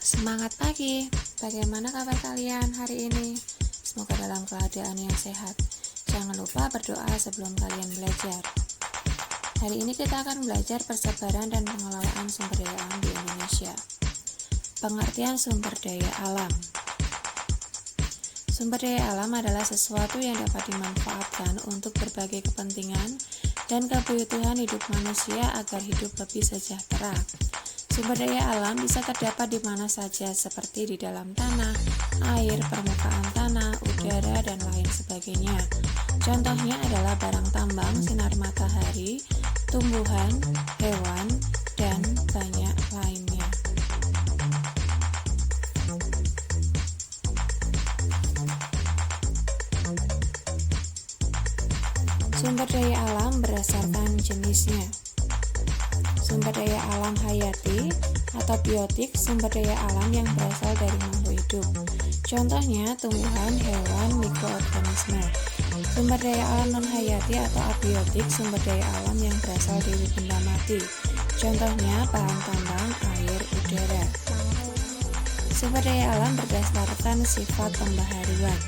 Semangat pagi, bagaimana kabar kalian hari ini? Semoga dalam keadaan yang sehat. Jangan lupa berdoa sebelum kalian belajar. Hari ini kita akan belajar persebaran dan pengelolaan sumber daya alam di Indonesia. Pengertian sumber daya alam. Sumber daya alam adalah sesuatu yang dapat dimanfaatkan untuk berbagai kepentingan dan kebutuhan hidup manusia agar hidup lebih sejahtera. Sumber daya alam bisa terdapat di mana saja seperti di dalam tanah, air, permukaan tanah, udara, dan lain sebagainya. Contohnya adalah barang tambang, sinar matahari, tumbuhan, hewan, dan banyak lainnya. Sumber daya alam berdasarkan jenisnya. Sumber daya alam hayati atau biotik, sumber daya alam yang berasal dari makhluk hidup. Contohnya tumbuhan, hewan, mikroorganisme. Sumber daya alam non-hayati atau abiotik, sumber daya alam yang berasal dari benda mati. Contohnya bahan tambang, air, udara. Sumber daya alam berdasarkan sifat pembaharuan.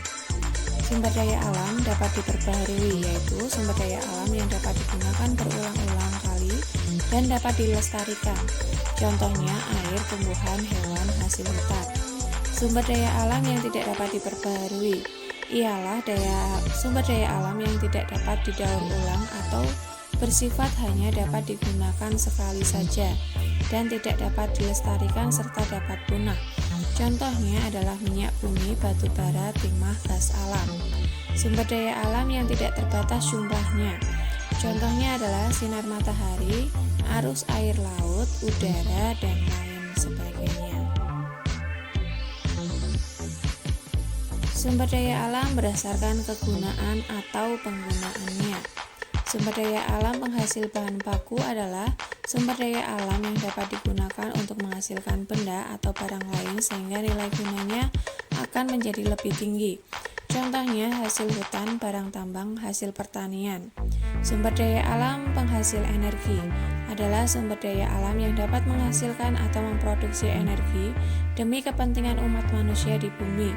Sumber daya alam dapat diperbaharui, yaitu sumber daya alam yang dapat digunakan berulang-ulang kali dan dapat dilestarikan. Contohnya air, tumbuhan, hewan, hasil hutan. Sumber daya alam yang tidak dapat diperbaharui ialah sumber daya alam yang tidak dapat didaur ulang atau bersifat hanya dapat digunakan sekali saja dan tidak dapat dilestarikan serta dapat punah. Contohnya adalah minyak bumi, batu bara, timah, gas alam. Sumber daya alam yang tidak terbatas jumlahnya. Contohnya adalah sinar matahari, arus air laut, udara, dan lain sebagainya. Sumber daya alam berdasarkan kegunaan atau penggunaannya. Sumber daya alam penghasil bahan baku adalah sumber daya alam yang dapat digunakan untuk menghasilkan benda atau barang lain sehingga nilai gunanya akan menjadi lebih tinggi. Contohnya hasil hutan, barang tambang, hasil pertanian. Sumber daya alam penghasil energi adalah sumber daya alam yang dapat menghasilkan atau memproduksi energi demi kepentingan umat manusia di bumi.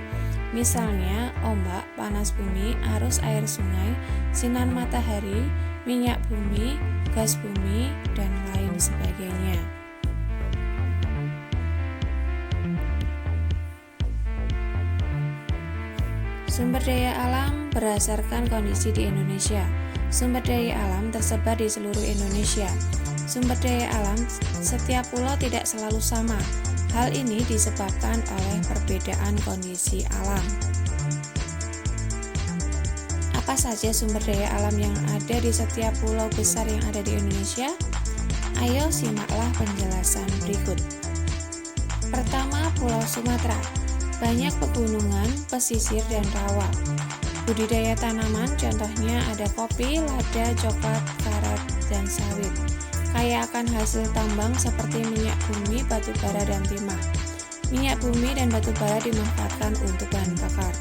Misalnya ombak, panas bumi, arus air sungai, sinar matahari, minyak bumi, gas bumi, dan lain sebagainya. Sumber daya alam berdasarkan kondisi di Indonesia. Sumber daya alam tersebar di seluruh Indonesia. Sumber daya alam setiap pulau tidak selalu sama. Hal ini disebabkan oleh perbedaan kondisi alam. Apa saja sumber daya alam yang ada di setiap pulau besar yang ada di Indonesia? Ayo simaklah penjelasan berikut. Pertama, Pulau Sumatera. Banyak pegunungan, pesisir, dan rawa. Budidaya tanaman, contohnya ada kopi, lada, coklat, karet, dan sawit. Kaya akan hasil tambang seperti minyak bumi, batu bara, dan timah. Minyak bumi dan batu bara dimanfaatkan untuk bahan bakar.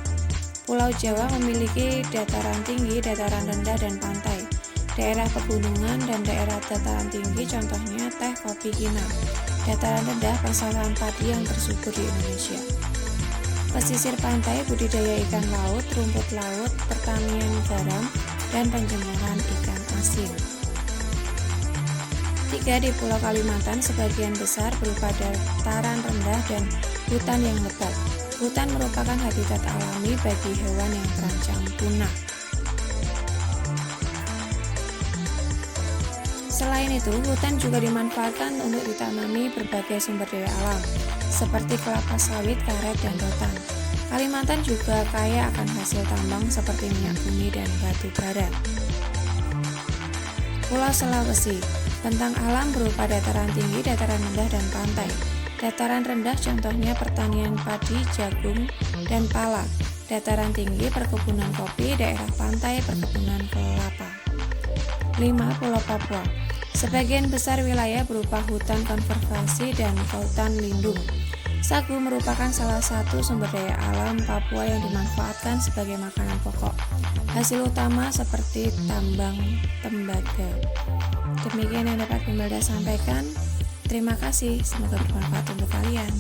Pulau Jawa memiliki dataran tinggi, dataran rendah, dan pantai. Daerah pegunungan dan daerah dataran tinggi contohnya teh, kopi, kinam. Dataran rendah persawahan padi yang tersubur di Indonesia. Pesisir pantai budidaya ikan laut, rumput laut, pertanian garam, dan penjemuran ikan asin. 3. Di Pulau Kalimantan sebagian besar berupa dataran rendah dan hutan yang lebat. Hutan merupakan habitat alami bagi hewan yang terancam punah. Selain itu, hutan juga dimanfaatkan untuk ditanami berbagai sumber daya alam, seperti kelapa sawit, karet, dan rotan. Kalimantan juga kaya akan hasil tambang seperti minyak bumi dan batu bara. Pulau Sulawesi. Bentang alam berupa dataran tinggi, dataran rendah, dan pantai. Dataran rendah contohnya pertanian padi, jagung, dan pala. Dataran tinggi perkebunan kopi, daerah pantai perkebunan kelapa. 5. Pulau Papua. Sebagian besar wilayah berupa hutan konservasi dan hutan lindung. Sagu merupakan salah satu sumber daya alam Papua yang dimanfaatkan sebagai makanan pokok. Hasil utama seperti tambang tembaga. Demikian yang dapat Bunda sampaikan. Terima kasih, semoga bermanfaat untuk kalian.